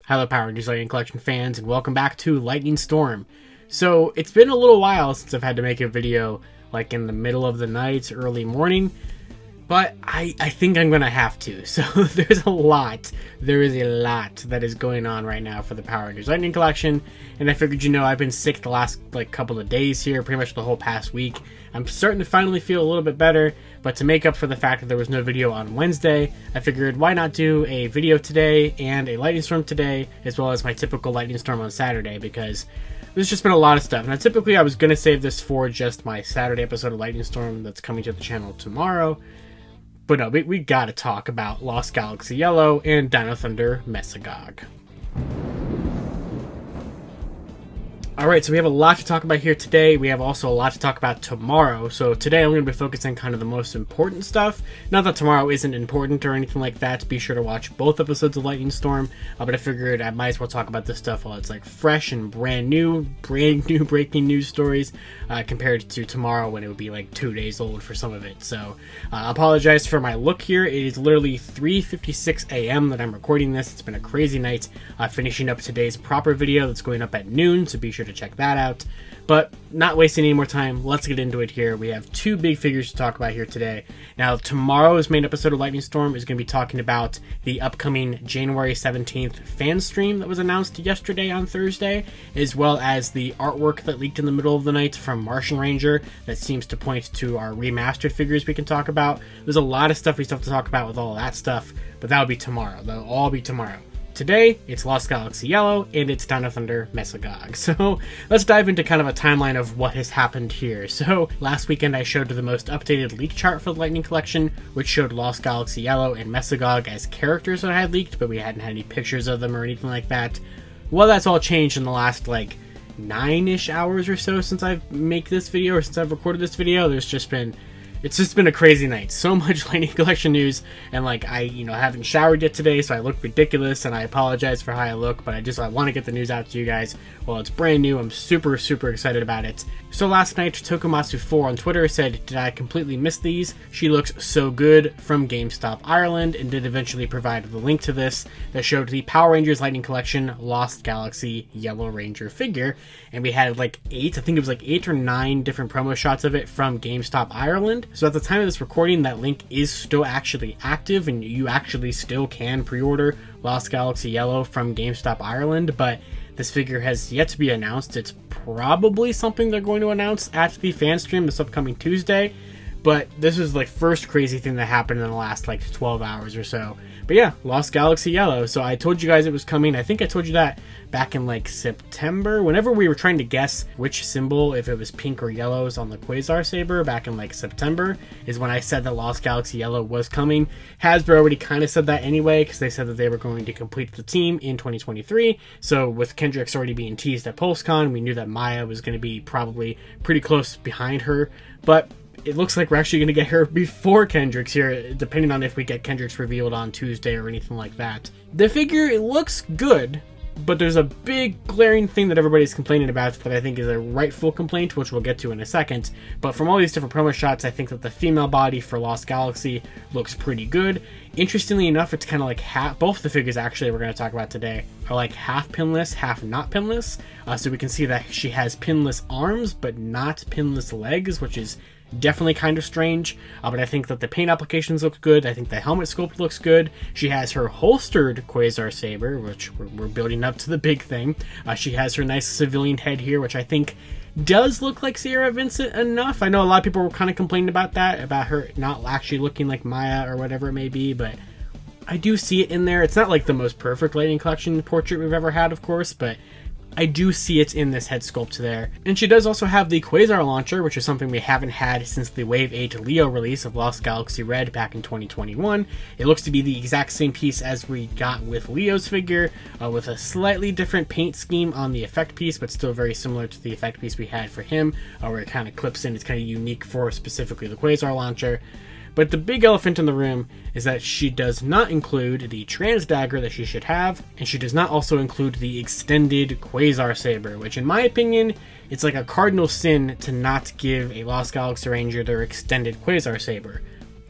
Hello Power Rangers Lightning Collection fans, and welcome back to Lightning Storm. So it's been a little while since I've had to make a video like in the middle of the night, early morning, but I think I'm gonna have to. So there is a lot that is going on right now for the Power Rangers Lightning Collection, and I figured, you know, I've been sick the last couple of days here, pretty much the whole past week. I'm starting to finally feel a little bit better, but to make up for the fact that there was no video on Wednesday, I figured why not do a video today and a Lightning Storm today, as well as my typical Lightning Storm on Saturday, because there's just been a lot of stuff. Now typically I was going to save this for just my Saturday episode of Lightning Storm that's coming to the channel tomorrow, but no, we gotta talk about Lost Galaxy Yellow and Dino Thunder Mesogog. Alright, so we have a lot to talk about here today. We have also a lot to talk about tomorrow. So today I'm going to be focusing on kind of the most important stuff. Not that tomorrow isn't important or anything like that. Be sure to watch both episodes of Lightning Storm. But I figured I might as well talk about this stuff while it's like fresh and brand new breaking news stories, compared to tomorrow when it would be like 2 days old for some of it. So I apologize for my look here. It is literally 3:56 a.m. that I'm recording this. It's been a crazy night, finishing up today's proper video that's going up at noon, so be sure to check that out. But not wasting any more time, let's get into it here. We have two big figures to talk about here today. Now, tomorrow's main episode of Lightning Storm is going to be talking about the upcoming January 17th fan stream that was announced yesterday on Thursday, as well as the artwork that leaked in the middle of the night from Martian Ranger that seems to point to our remastered figures we can talk about. There's a lot of stuff we still have to talk about with all of that stuff, but that'll be tomorrow. That'll all be tomorrow. Today, it's Lost Galaxy Yellow, and it's Dino Thunder Mesogog. So, let's dive into kind of a timeline of what has happened here. So, last weekend I showed the most updated leak chart for the Lightning Collection, which showed Lost Galaxy Yellow and Mesogog as characters that I had leaked, but we hadn't had any pictures of them or anything like that. Well, that's all changed in the last, 9-ish hours or so since I've made this video, or since I've recorded this video. It's just been a crazy night. So much Lightning Collection news, and I haven't showered yet today, so I look ridiculous, and I apologize for how I look, but I want to get the news out to you guys while it's brand new. I'm super excited about it. So last night, Tokumatsu4 on Twitter said, "Did I completely miss these? She looks so good," from GameStop Ireland, and did eventually provide the link to this that showed the Power Rangers Lightning Collection Lost Galaxy Yellow Ranger figure, and we had I think it was 8 or 9 different promo shots of it from GameStop Ireland. So at the time of this recording, that link is still actually active, and you actually still can pre-order Lost Galaxy Yellow from GameStop Ireland, but this figure has yet to be announced. It's probably something they're going to announce at the fan stream this upcoming Tuesday, but this is first crazy thing that happened in the last 12 hours or so. But yeah, Lost Galaxy Yellow. So I told you guys it was coming. I think I told you that back in September, whenever we were trying to guess which symbol, if it was pink or yellows on the Quasar Saber back in September, is when I said that Lost Galaxy Yellow was coming. Hasbro already kind of said that anyway, because they said that they were going to complete the team in 2023. So with Kendrix already being teased at PulseCon, we knew that Maya was going to be probably pretty close behind her, but it looks like we're actually going to get her before Kendrix here, depending on if we get Kendrix revealed on Tuesday or anything like that. The figure, it looks good, but there's a big glaring thing that everybody's complaining about that I think is a rightful complaint, which we'll get to in a second. But from all these different promo shots, I think that the female body for Lost Galaxy looks pretty good. Interestingly enough, it's kind of half, both the figures actually we're going to talk about today are half pinless, half not pinless. So we can see that she has pinless arms, but not pinless legs, which is definitely kind of strange, but I think that the paint applications look good. I think the helmet sculpt looks good. She has her holstered Quasar Saber, which we're building up to the big thing. She has her nice civilian head here, which I think does look like Sierra Vincent enough. I know a lot of people were kind of complaining about that, about her not actually looking like Maya or whatever it may be, but I do see it in there. It's not the most perfect Lightning Collection portrait we've ever had, of course, but I do see it in this head sculpt there. And she does also have the Quasar launcher, which is something we haven't had since the Wave 8 Leo release of Lost Galaxy Red back in 2021. It looks to be the exact same piece as we got with Leo's figure, with a slightly different paint scheme on the effect piece, but still very similar to the effect piece we had for him, where it kind of clips in. It's kind of unique for specifically the Quasar launcher. But the big elephant in the room is that she does not include the trans dagger that she should have, and she does not also include the extended Quasar Saber, which in my opinion, it's a cardinal sin to not give a Lost Galaxy Ranger their extended Quasar Saber.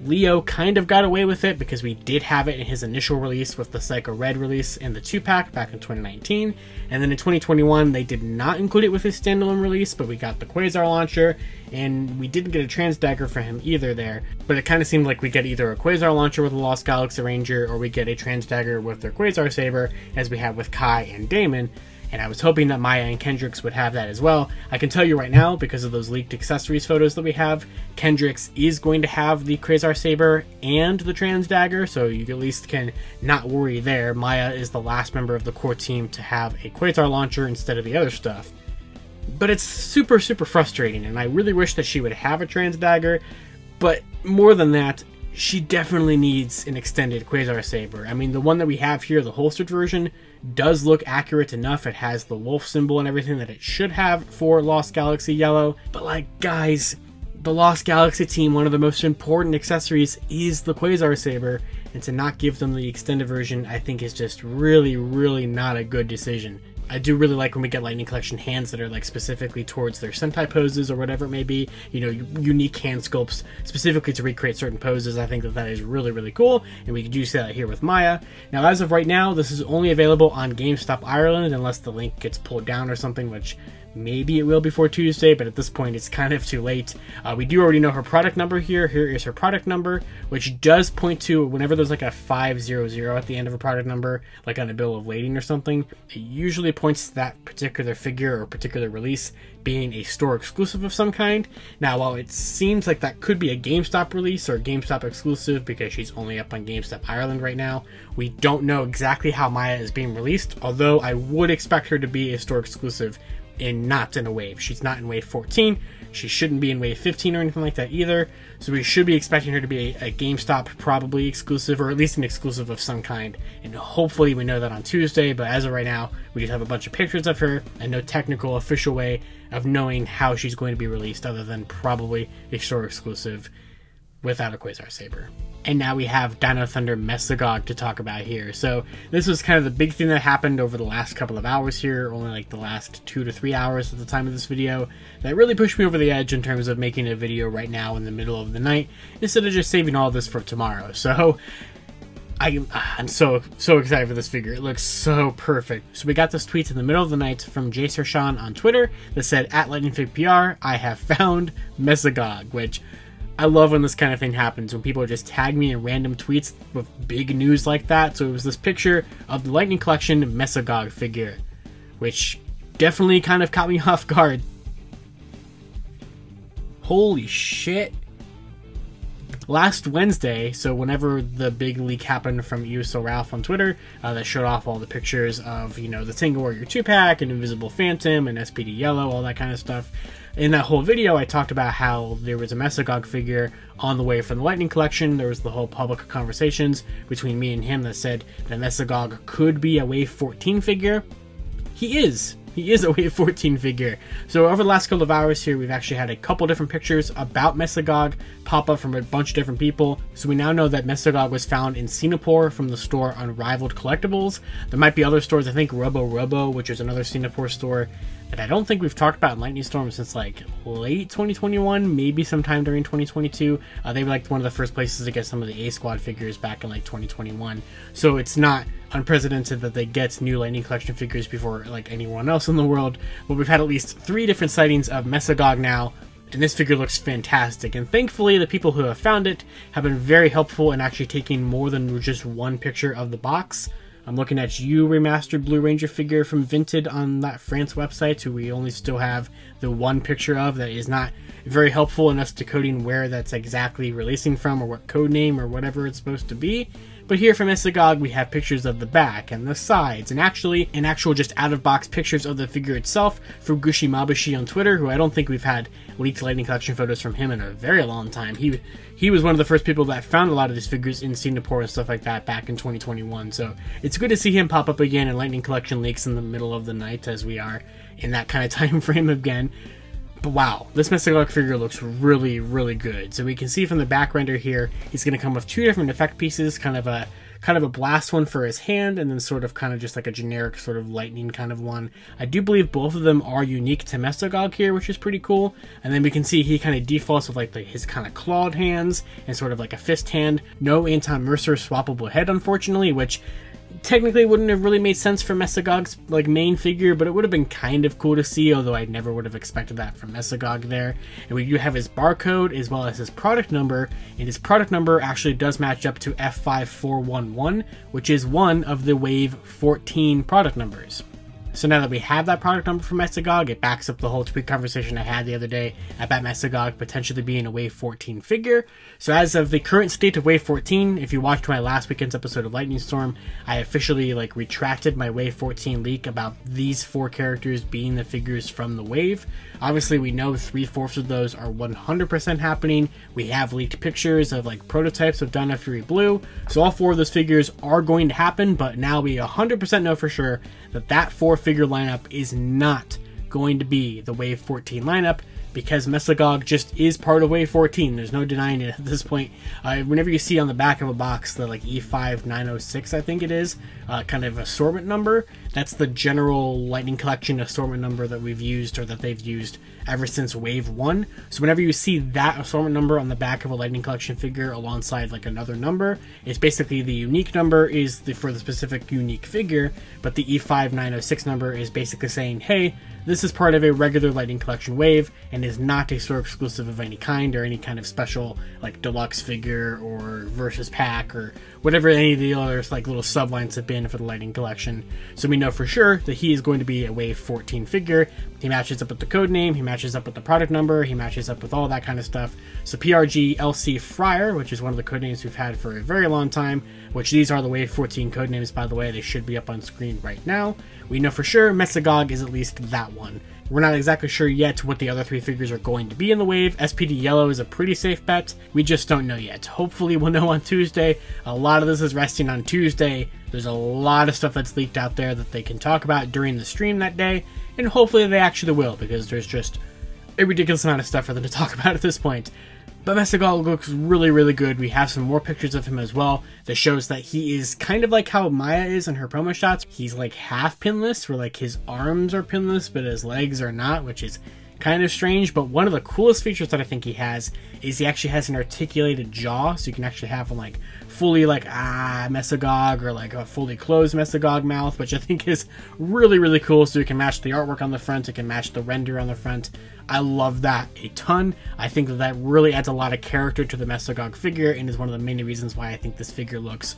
Leo kind of got away with it because we did have it in his initial release with the Psycho Red release in the 2-pack back in 2019, and then in 2021 they did not include it with his standalone release, but we got the Quasar launcher, and we didn't get a Trans Dagger for him either there, but it kind of seemed like we get either a Quasar launcher with a Lost Galaxy Ranger, or we get a Trans Dagger with their Quasar Saber, as we have with Kai and Damon. And I was hoping that Maya and Kendrix would have that as well. I can tell you right now, because of those leaked accessories photos that we have, Kendrix is going to have the Quasar Saber and the Trans Dagger, so you at least can not worry there. Maya is the last member of the core team to have a Quasar launcher instead of the other stuff. But it's super, super frustrating, and I really wish that she would have a Trans Dagger, but more than that, she definitely needs an extended Quasar Saber. I mean, the one that we have here, the holstered version, does look accurate enough. It has the wolf symbol and everything that it should have for Lost Galaxy Yellow. But like, guys, the Lost Galaxy team, one of the most important accessories is the Quasar Saber, and to not give them the extended version, I think is just really, really not a good decision. I do really like when we get Lightning Collection hands that are like specifically towards their Sentai poses or whatever it may be, you know, unique hand sculpts specifically to recreate certain poses. I think that that is really, really cool, and we do see that here with Maya. Now, as of right now, this is only available on GameStop Ireland unless the link gets pulled down or something, which maybe it will before Tuesday, but at this point it's kind of too late. We do already know her product number here. Here is her product number, which does point to whenever there's like a 500 at the end of a product number, like on a bill of lading or something, it usually points to that particular figure or particular release being a store exclusive of some kind. Now, while it seems like that could be a GameStop release or GameStop exclusive because she's only up on GameStop Ireland right now, we don't know exactly how Maya is being released, although I would expect her to be a store exclusive and not in a wave. She's not in wave 14. She shouldn't be in wave 15 or anything like that either. So we should be expecting her to be a GameStop probably exclusive, or at least an exclusive of some kind. And hopefully we know that on Tuesday, but as of right now, we just have a bunch of pictures of her and no technical official way of knowing how she's going to be released other than probably a store exclusive without a Quasar Saber. And now we have Dino Thunder Mesogog to talk about here. So this was kind of the big thing that happened over the last couple of hours here, only like the last 2 to 3 hours at the time of this video, that really pushed me over the edge in terms of making a video right now in the middle of the night, instead of just saving all this for tomorrow. So I'm so excited for this figure. It looks so perfect. So we got this tweet in the middle of the night from Jay Sershan on Twitter that said, @LightningFigPR, I have found Mesogog, which I love when this kind of thing happens, when people just tag me in random tweets with big news like that. So it was this picture of the Lightning Collection Mesogog figure, which definitely kind of caught me off guard. Holy shit. Last Wednesday, so whenever the big leak happened from USO Ralph on Twitter, that showed off all the pictures of, you know, the Tengu Warrior 2-pack and Invisible Phantom and SPD Yellow, all that kind of stuff. In that whole video, I talked about how there was a Mesogog figure on the way from the Lightning Collection. There was the whole public conversations between me and him that said that Mesogog could be a Wave 14 figure. He is a Wave 14 figure. So over the last couple of hours here, we've actually had a couple different pictures about Mesogog pop up from a bunch of different people. So we now know that Mesogog was found in Singapore from the store Unrivaled Collectibles. There might be other stores, I think Robo, which is another Singapore store that I don't think we've talked about in Lightning Storm since like late 2021, maybe sometime during 2022. They were like one of the first places to get some of the A-Squad figures back in like 2021. So it's not unprecedented that they get new Lightning Collection figures before like anyone else in the world. But we've had at least 3 different sightings of Mesogog now, and this figure looks fantastic. And thankfully, the people who have found it have been very helpful in actually taking more than just one picture of the box. I'm looking at you, remastered Blue Ranger figure from Vinted on that France website, who we only still have the one picture of. That is not very helpful in us decoding where that's exactly releasing from or what code name or whatever it's supposed to be. But here from Mesogog, we have pictures of the back and the sides, and actually an actual just out-of-box pictures of the figure itself from Gushi Mabushi on Twitter, who I don't think we've had leaked Lightning Collection photos from him in a very long time. He was one of the first people that found a lot of these figures in Singapore and stuff like that back in 2021. So it's good to see him pop up again in Lightning Collection leaks in the middle of the night, as we are in that kind of time frame again. But wow, this Mesogog figure looks really, really good. So we can see from the back render here, he's going to come with 2 different effect pieces, kind of kind of a blast one for his hand, and then sort of kind of just like a generic sort of lightning kind of one. I do believe both of them are unique to Mesogog here, which is pretty cool. And then we can see he kind of defaults with like his kind of clawed hands and sort of like a fist hand. No Anton Mercer swappable head, unfortunately, which technically wouldn't have really made sense for Mesogog's like main figure, but it would have been kind of cool to see, although I never would have expected that from Mesogog there. And we do have his barcode as well as his product number, and his product number actually does match up to F5411, which is one of the Wave 14 product numbers. So now that we have that product number for Mesogog, it backs up the whole tweet conversation I had the other day about Mesogog potentially being a Wave 14 figure. So as of the current state of Wave 14, if you watched my last weekend's episode of Lightning Storm, I officially like retracted my Wave 14 leak about these 4 characters being the figures from the wave. Obviously, we know 3/4 of those are 100% happening. We have leaked pictures of like prototypes of Dino Fury Blue, so all 4 of those figures are going to happen, but now we 100% know for sure that that 4-figure lineup is not going to be the Wave 14 lineup, because Mesogog just is part of Wave 14. There's no denying it at this point. Whenever you see on the back of a box the like E5906, I think it is, kind of assortment number, that's the general Lightning Collection assortment number that we've used, or that they've used ever since Wave 1. So whenever you see that assortment number on the back of a Lightning Collection figure alongside like another number, it's basically the unique number is for the specific unique figure, but the E5906 number is basically saying, hey, this is part of a regular Lightning Collection wave and is not a store exclusive of any kind, or any kind of special like deluxe figure or versus pack or whatever any of the other like little sublines have been for the Lightning Collection. So we know for sure that he is going to be a Wave 14 figure. He matches up with the code name, he matches up with the product number, he matches up with all that kind of stuff. So PRG LC Fryer, which is one of the code names we've had for a very long time, which these are the Wave 14 code names, by the way, they should be up on screen right now. We know for sure Mesogog is at least that one. We're not exactly sure yet what the other 3 figures are going to be in the wave. SPD Yellow is a pretty safe bet. We just don't know yet. Hopefully we'll know on Tuesday. A lot of this is resting on Tuesday. There's a lot of stuff that's leaked out there that they can talk about during the stream that day, and hopefully they actually will, because there's just a ridiculous amount of stuff for them to talk about at this point. But Mesogog looks really, really good. We have some more pictures of him as well that shows that he is kind of like how Maya is in her promo shots. He's like half pinless, where like his arms are pinless but his legs are not, which is kind of strange. But one of the coolest features that I think he has is he actually has an articulated jaw, so you can actually have him like fully like Mesogog, or like a fully closed Mesogog mouth, which I think is really, really cool. So you can match the artwork on the front, it can match the render on the front. I love that a ton. I think that that really adds a lot of character to the Mesogog figure, and is one of the main reasons why I think this figure looks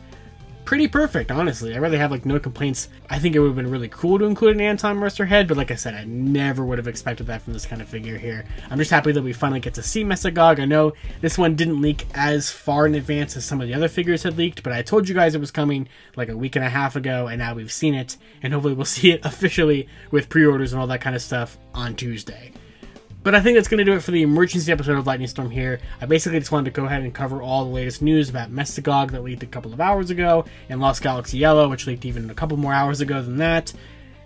pretty perfect, honestly. I really have like no complaints. I think it would have been really cool to include an Anton Mercer head, but like I said, I never would have expected that from this kind of figure here. I'm just happy that we finally get to see Mesogog. I know this one didn't leak as far in advance as some of the other figures had leaked, but I told you guys it was coming like a week and a half ago, and now we've seen it, and hopefully we'll see it officially with pre-orders and all that kind of stuff on Tuesday. But I think that's going to do it for the emergency episode of Lightning Storm here. I basically just wanted to go ahead and cover all the latest news about Mesogog that leaked a couple of hours ago, and Lost Galaxy Yellow, which leaked even a couple more hours ago than that.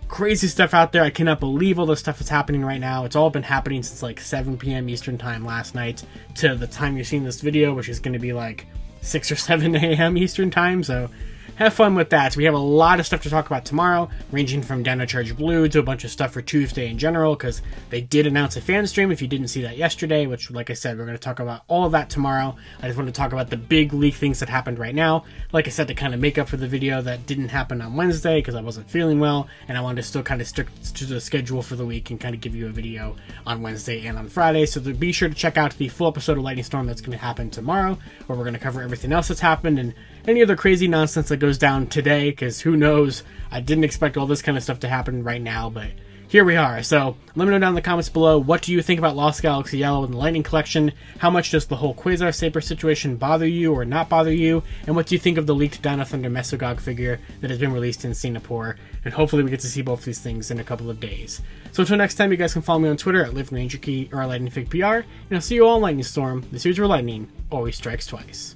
Crazy stuff out there. I cannot believe all the stuff that's happening right now. It's all been happening since like 7 p.m. Eastern time last night to the time you're seeing this video, which is going to be like 6 or 7 a.m. Eastern time, so have fun with that. So we have a lot of stuff to talk about tomorrow, ranging from Dino Charge Blue to a bunch of stuff for Tuesday in general, because they did announce a fan stream if you didn't see that yesterday, which, like I said, we're going to talk about all of that tomorrow. I just want to talk about the big leak things that happened right now. Like I said, to kind of make up for the video that didn't happen on Wednesday because I wasn't feeling well, and I wanted to still kind of stick to the schedule for the week and kind of give you a video on Wednesday and on Friday. So be sure to check out the full episode of Lightning Storm that's going to happen tomorrow, where we're going to cover everything else that's happened and any other crazy nonsense that goes down today, because who knows, I didn't expect all this kind of stuff to happen right now, but here we are. So let me know down in the comments below, what do you think about Lost Galaxy Yellow and the Lightning Collection? How much does the whole Quasar Saber situation bother you or not bother you? And what do you think of the leaked Dino Thunder Mesogog figure that has been released in Singapore? And hopefully we get to see both these things in a couple of days. So until next time, you guys can follow me on Twitter at LiveRangerKey or LightningFigPR, and I'll see you all in Lightning Storm. The series where lightning always strikes twice.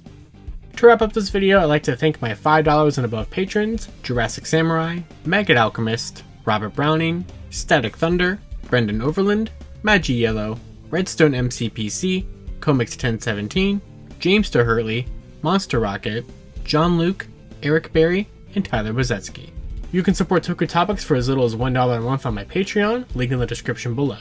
To wrap up this video, I'd like to thank my $5 and above patrons: Jurassic Samurai, Maggot Alchemist, Robert Browning, Static Thunder, Brendan Overland, Magi Yellow, Redstone MCPC, Comics 1017, James Hurley, Monster Rocket, John Luke, Eric Berry, and Tyler Bozetsky. You can support Toku Topics for as little as $1 a month on my Patreon, link in the description below.